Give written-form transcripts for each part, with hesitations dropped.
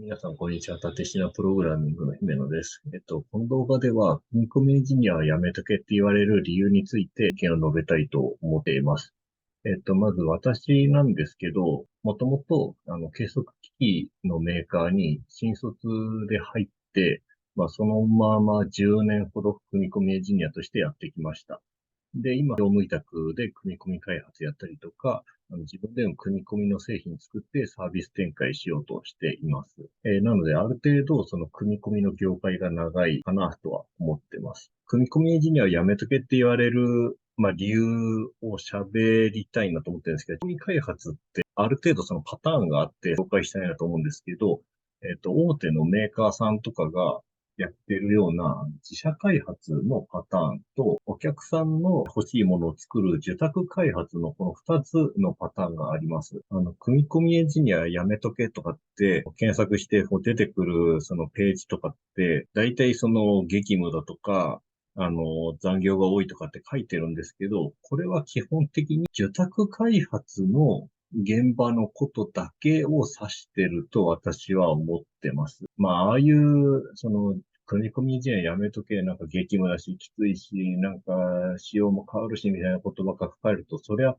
皆さん、こんにちは。立石のプログラミングの姫野です。この動画では、組み込みエンジニアはやめとけって言われる理由について意見を述べたいと思っています。まず私なんですけど、もともと、計測機器のメーカーに新卒で入って、そのまま10年ほど組み込みエンジニアとしてやってきました。で、今、業務委託で組み込み開発やったりとか、自分での組み込みの製品作ってサービス展開しようとしています。なので、ある程度、その組み込みの業界が長いかなとは思ってます。組み込みエンジニアをやめとけって言われる、理由を喋りたいなと思ってるんですけど、組み開発ってある程度そのパターンがあって紹介したいなと思うんですけど、大手のメーカーさんとかがやってるような自社開発のパターンと、お客さんの欲しいものを作る受託開発のこの二つのパターンがあります。組み込みエンジニアやめとけとかって検索して出てくるそのページとかって、大体その激務だとか、残業が多いとかって書いてるんですけど、これは基本的に受託開発の現場のことだけを指してると私は思ってます。ああいう、組み込みエンジニアやめとけ、なんか激務だし、きついし、なんか仕様も変わるし、みたいな言葉が書かれると、そりゃ、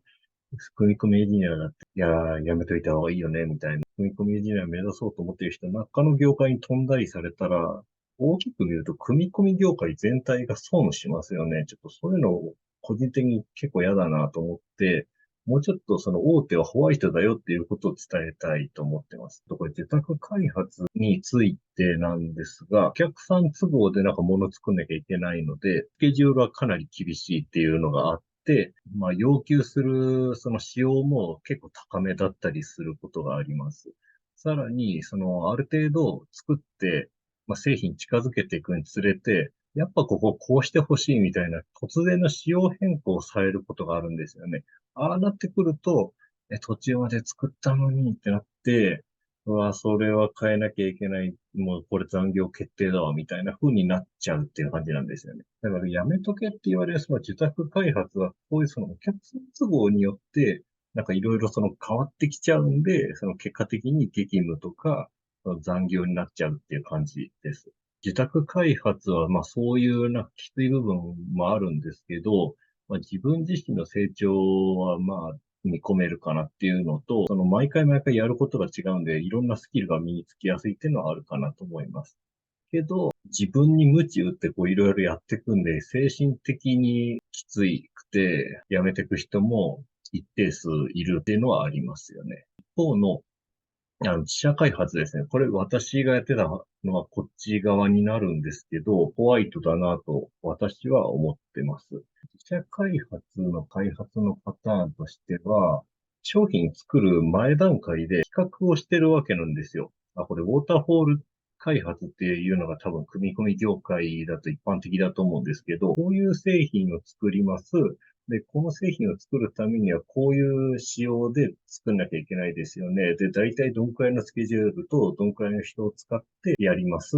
組み込みエンジニアだって、いやー、やめといた方がいいよね、みたいな。組み込みエンジニアを目指そうと思っている人、中の業界に飛んだりされたら、大きく見ると、組み込み業界全体が損しますよね。ちょっとそういうのを個人的に結構嫌だなと思って、もうちょっとその大手はホワイトだよっていうことを伝えたいと思ってます。これ受託開発についてなんですが、お客さん都合でなんか物作んなきゃいけないので、スケジュールはかなり厳しいっていうのがあって、要求するその仕様も結構高めだったりすることがあります。さらに、ある程度作って、製品近づけていくにつれて、やっぱこここうしてほしいみたいな突然の仕様変更をされることがあるんですよね。ああなってくると、途中まで作ったのにってなって、うわ、それは変えなきゃいけない。もうこれ残業決定だわ、みたいな風になっちゃうっていう感じなんですよね。だからやめとけって言われるその受託開発は、こういうそのお客さん都合によって、なんかいろいろその変わってきちゃうんで、その結果的に激務とか、その残業になっちゃうっていう感じです。受託開発は、そういうなんかきつい部分もあるんですけど、自分自身の成長は見込めるかなっていうのと、その毎回毎回やることが違うんで、いろんなスキルが身につきやすいっていうのはあるかなと思います。けど、自分に鞭打っていろいろやっていくんで、精神的にきついくてやめていく人も一定数いるっていうのはありますよね。一方の自社開発ですね。これ私がやってたのはこっち側になるんですけど、ホワイトだなと私は思ってます。自社開発の開発のパターンとしては、商品作る前段階で企画をしてるわけなんですよ。これウォーターフォール開発っていうのが多分組み込み業界だと一般的だと思うんですけど、こういう製品を作ります。で、この製品を作るためにはこういう仕様で作んなきゃいけないですよね。で、大体どんくらいのスケジュールとどんくらいの人を使ってやります。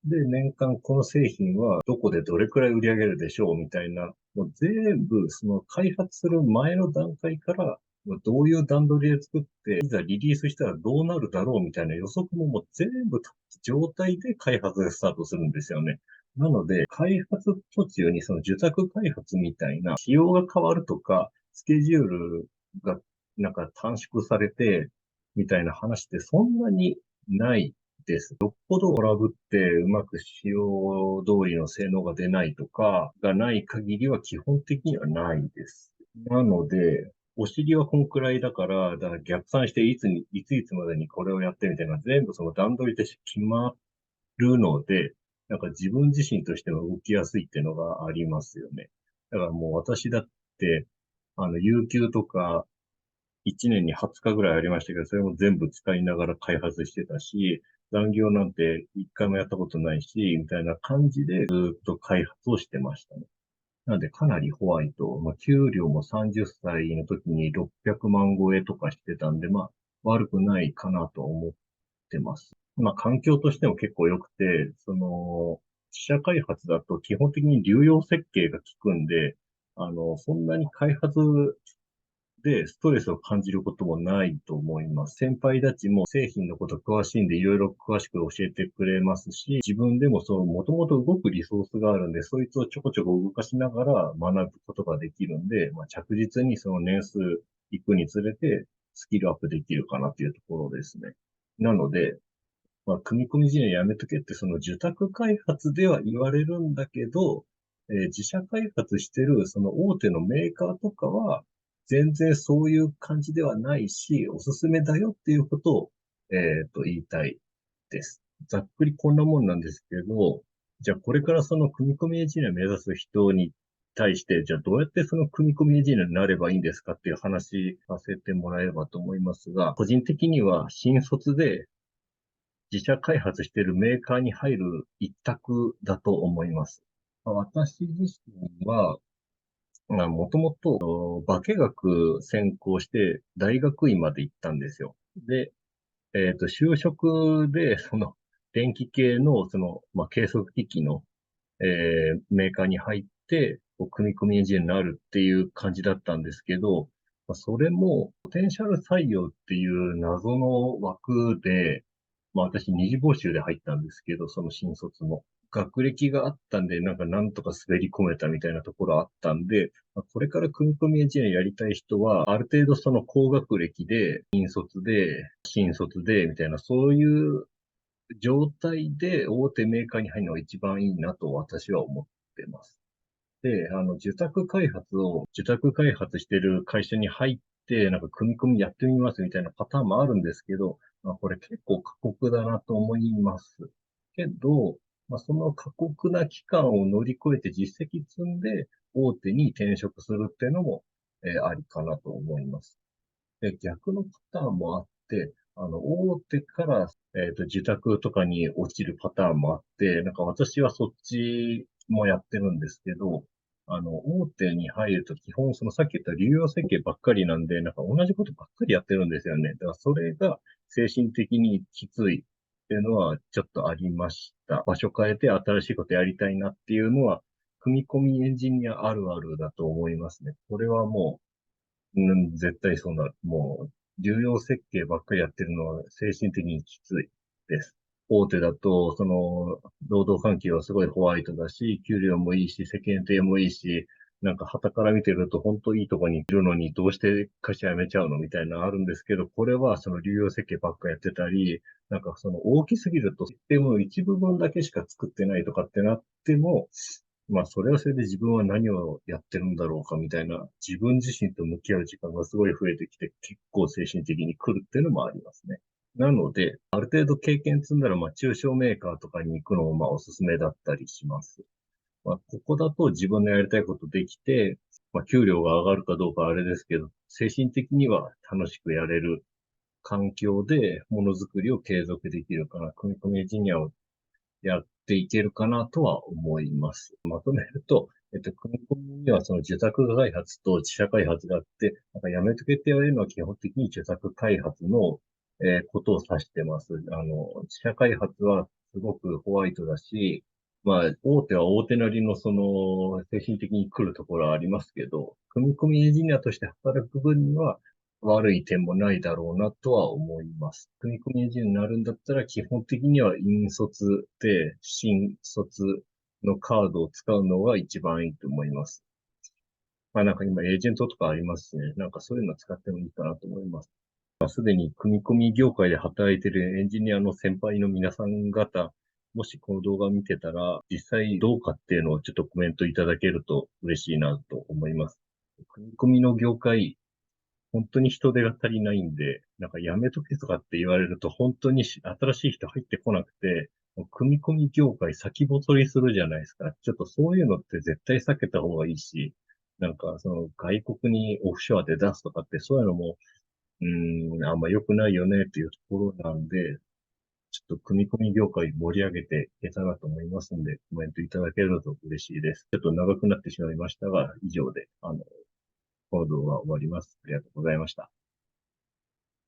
で、年間この製品はどこでどれくらい売り上げるでしょうみたいな、もう全部その開発する前の段階からどういう段取りで作って、いざリリースしたらどうなるだろうみたいな予測ももう全部立った状態で開発がスタートするんですよね。なので、開発途中にその受託開発みたいな仕様が変わるとか、スケジュールがなんか短縮されて、みたいな話ってそんなにないです。よっぽどトラブってうまく仕様通りの性能が出ないとかがない限りは基本的にはないです。なので、お尻はこんくらいだから逆算していつまでにこれをやってみたいな全部その段取りで決まるので、なんか自分自身としても動きやすいっていうのがありますよね。だからもう私だって、有給とか1年に20日ぐらいありましたけど、それも全部使いながら開発してたし、残業なんて一回もやったことないし、みたいな感じでずっと開発をしてましたね。なのでかなりホワイト、給料も30歳の時に600万超えとかしてたんで、悪くないかなと思ってます。環境としても結構良くて、自社開発だと基本的に流用設計が効くんで、そんなに開発で、ストレスを感じることもないと思います。先輩たちも製品のこと詳しいんで、いろいろ詳しく教えてくれますし、自分でももともと動くリソースがあるんで、そいつをちょこちょこ動かしながら学ぶことができるんで、着実にその年数いくにつれて、スキルアップできるかなっていうところですね。なので、組み込みエンジニアやめとけってその受託開発では言われるんだけど、自社開発してるその大手のメーカーとかは、全然そういう感じではないし、おすすめだよっていうことを、言いたいです。ざっくりこんなもんなんですけど、じゃあこれからその組み込みエンジニアを目指す人に対して、じゃあどうやってその組み込みエンジニアになればいいんですかっていう話させてもらえればと思いますが、個人的には新卒で自社開発しているメーカーに入る一択だと思います。私自身は、もともと化学専攻して大学院まで行ったんですよ。で、就職で、電気系の、計測機器の、メーカーに入って、組み込みエンジニアになるっていう感じだったんですけど、それも、ポテンシャル採用っていう謎の枠で、私二次募集で入ったんですけど、その新卒の。学歴があったんで、なんとか滑り込めたみたいなところあったんで、これから組み込みエンジニアやりたい人は、ある程度その高学歴で、新卒で、みたいな、そういう状態で大手メーカーに入るのが一番いいなと私は思ってます。で、受託開発してる会社に入って、組み込みやってみますみたいなパターンもあるんですけど、これ結構過酷だなと思います。けど、その過酷な期間を乗り越えて実績積んで、大手に転職するっていうのも、ありかなと思います。で、逆のパターンもあって、大手から、受託とかに落ちるパターンもあって、私はそっちもやってるんですけど、大手に入ると基本、さっき言った流用設計ばっかりなんで、同じことばっかりやってるんですよね。だからそれが精神的にきついっていうのはちょっとありました。場所変えて新しいことやりたいなっていうのは、組み込みエンジニアあるあるだと思いますね。これはも絶対そうなる。もう、重要設計ばっかりやってるのは精神的にきついです。大手だと、労働環境はすごいホワイトだし、給料もいいし、世間体もいいし、傍から見てると本当いいとこにいるのにどうして会社辞めちゃうのみたいなのあるんですけど、これはその流用設計ばっかやってたり、大きすぎるとシステムの一部分だけしか作ってないとかってなっても、それはそれで自分は何をやってるんだろうかみたいな、自分自身と向き合う時間がすごい増えてきて、結構精神的に来るっていうのもありますね。なので、ある程度経験積んだら、中小メーカーとかに行くのも、おすすめだったりします。ここだと自分のやりたいことできて、給料が上がるかどうかはあれですけど、精神的には楽しくやれる環境でものづくりを継続できるかな。組み込みエンジニアをやっていけるかなとは思います。まとめると、組み込みにはその受託開発と自社開発があって、やめとけって言われるのは基本的に受託開発の、ことを指してます。自社開発はすごくホワイトだし、大手は大手なりの精神的に来るところはありますけど、組み込みエンジニアとして働く分には、悪い点もないだろうなとは思います。組み込みエンジニアになるんだったら、基本的には引率で新卒のカードを使うのが一番いいと思います。今エージェントとかありますしね。そういうの使ってもいいかなと思います。すでに組み込み業界で働いているエンジニアの先輩の皆さん方、もしこの動画を見てたら、実際どうかっていうのをちょっとコメントいただけると嬉しいなと思います。組み込みの業界、本当に人手が足りないんで、やめとけとかって言われると本当に新しい人入ってこなくて、組み込み業界先細りするじゃないですか。ちょっとそういうのって絶対避けた方がいいし、外国にオフショアで出すとかってそういうのも、あんま良くないよねっていうところなんで、ちょっと組み込み業界盛り上げていけたらと思いますんで、コメントいただけると嬉しいです。ちょっと長くなってしまいましたが、以上で、この動画は終わります。ありがとうございました。